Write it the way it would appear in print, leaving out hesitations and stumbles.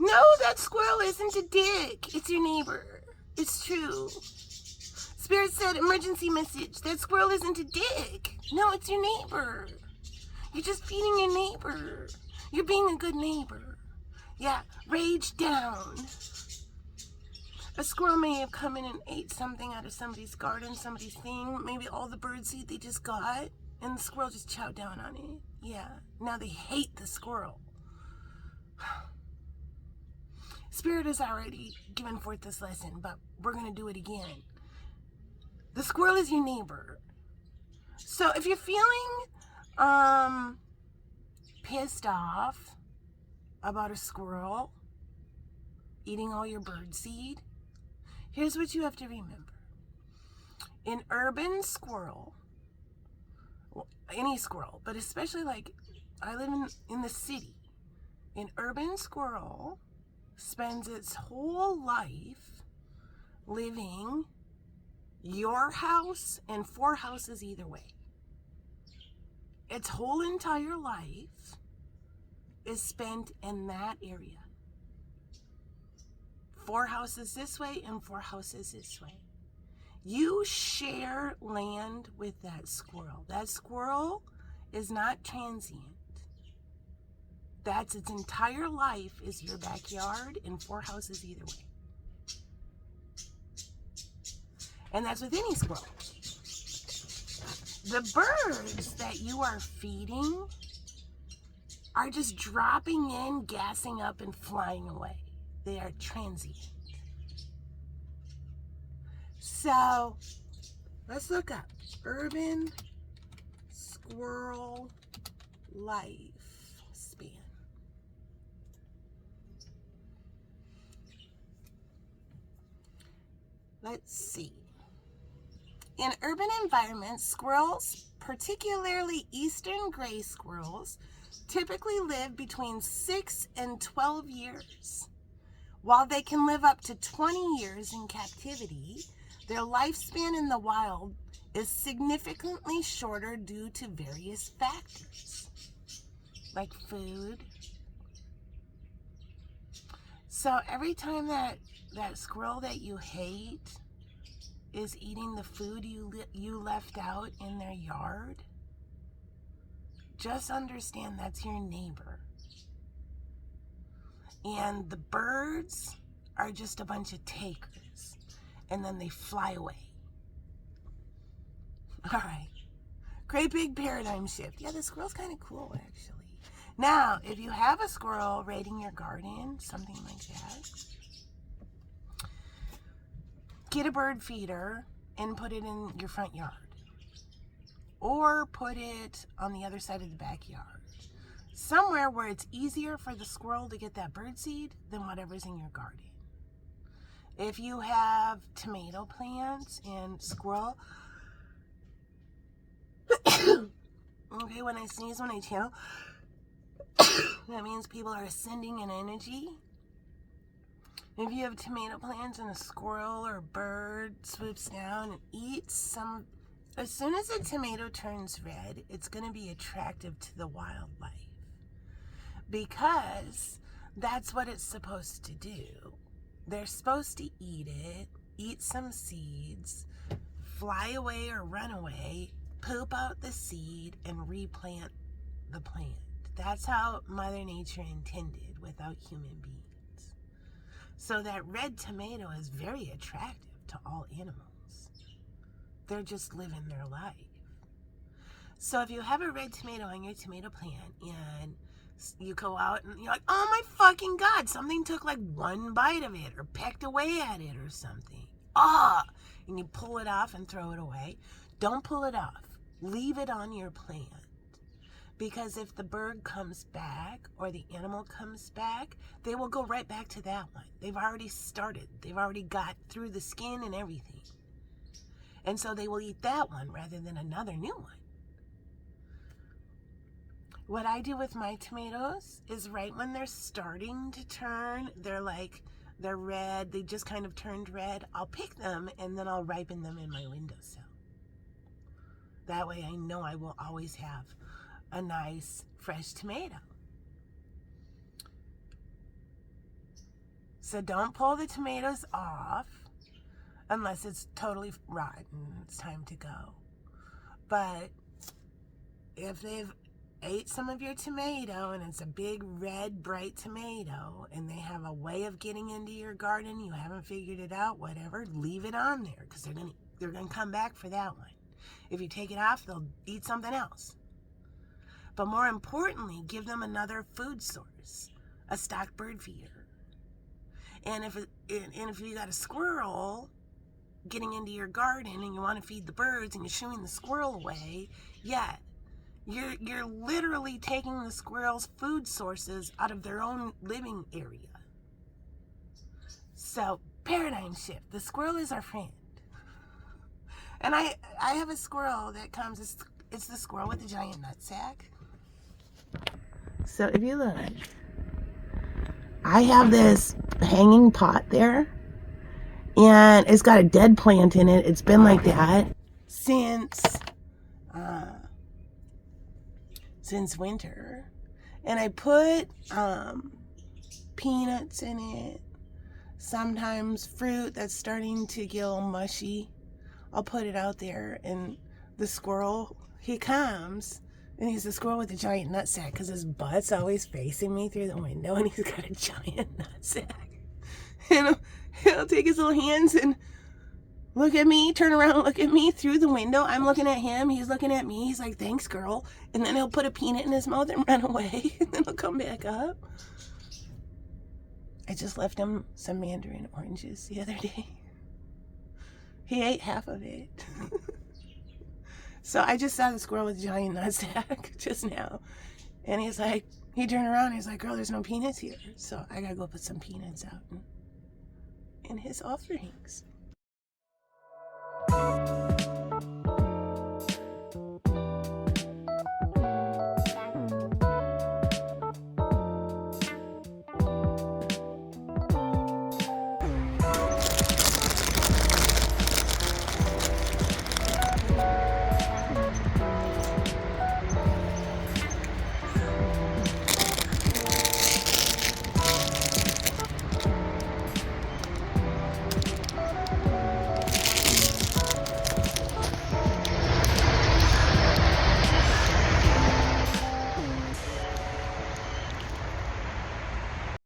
No, that squirrel isn't a dick. It's your neighbor. It's true. Spirit said, emergency message. That squirrel isn't a dick. No, it's your neighbor. You're just feeding your neighbor. You're being a good neighbor. Yeah, rage down. A squirrel may have come in and ate something out of somebody's garden, somebody's thing, maybe all the birdseed they just got, and the squirrel just chowed down on it. Yeah, now they hate the squirrel. Spirit has already given forth this lesson, but we're going to do it again. The squirrel is your neighbor. So if you're feeling pissed off about a squirrel eating all your birdseed, here's what you have to remember. An urban squirrel, well, any squirrel, but especially like I live in the city, an urban squirrel spends its whole life living your house and 4 houses either way. Its whole entire life is spent in that area. 4 houses this way and 4 houses this way. You share land with that squirrel. That squirrel is not transient. That's its entire life is your backyard and 4 houses either way. And that's with any squirrel. The birds that you are feeding are just dropping in, gassing up, and flying away. They are transient. So, let's look up urban squirrel lifespan. Let's see. In urban environments, squirrels, particularly eastern gray squirrels, typically live between 6 and 12 years. While they can live up to 20 years in captivity, their lifespan in the wild is significantly shorter due to various factors, like food. So every time that squirrel that you hate is eating the food you left out in their yard, just understand that's your neighbor. And the birds are just a bunch of takers. And then they fly away. All right. Great big paradigm shift. Yeah, the squirrel's kind of cool, actually. Now, if you have a squirrel raiding your garden, something like that, get a bird feeder and put it in your front yard. Or put it on the other side of the backyard. Somewhere where it's easier for the squirrel to get that birdseed than whatever's in your garden. If you have tomato plants and squirrel, okay, when I sneeze, when I channel, that means people are ascending in energy. If you have tomato plants and a squirrel or a bird swoops down and eats some, as soon as a tomato turns red, it's going to be attractive to the wildlife. Because that's what it's supposed to do. They're supposed to eat it, eat some seeds, fly away or run away, poop out the seed, and replant the plant. That's how Mother Nature intended without human beings. So that red tomato is very attractive to all animals. They're just living their life. So if you have a red tomato on your tomato plant and you go out and you're like, oh my fucking God, something took like one bite of it or pecked away at it or something. And you pull it off and throw it away. Don't pull it off. Leave it on your plant. Because if the bird comes back or the animal comes back, they will go right back to that one. They've already started. They've already got through the skin and everything. And so they will eat that one rather than another new one. What I do with my tomatoes is right when they're starting to turn, they're red, they just kind of turned red, I'll pick them and then I'll ripen them in my windowsill. That way I know I will always have a nice fresh tomato. So don't pull the tomatoes off unless it's totally rotten. It's time to go. But if they've ate some of your tomato and it's a big red bright tomato and they have a way of getting into your garden, you haven't figured it out, whatever, leave it on there because they're gonna come back for that one. If you take it off, they'll eat something else. But more importantly, give them another food source, a stock bird feeder. And if you got a squirrel getting into your garden and you want to feed the birds and you're shooing the squirrel away, yeah, you're literally taking the squirrel's food sources out of their own living area. So, paradigm shift. The squirrel is our friend. And I have a squirrel that comes, it's the squirrel with the giant nutsack. So if you look, I have this hanging pot there, and it's got a dead plant in it. It's been like that since winter. And I put peanuts in it, sometimes fruit that's starting to get a little mushy. I'll put it out there, and the squirrel, he comes, and he's the squirrel with the giant nutsack because his butt's always facing me through the window, and he's got a giant nutsack. And he'll take his little hands and look at me, turn around and look at me through the window. I'm looking at him, he's looking at me. He's like, thanks, girl. And then he'll put a peanut in his mouth and run away, and then he'll come back up. I just left him some mandarin oranges the other day. He ate half of it. So I just saw the squirrel with the giant nutsack just now. And he's like, he turned around and he's like, girl, there's no peanuts here. So I gotta go put some peanuts out in his offerings.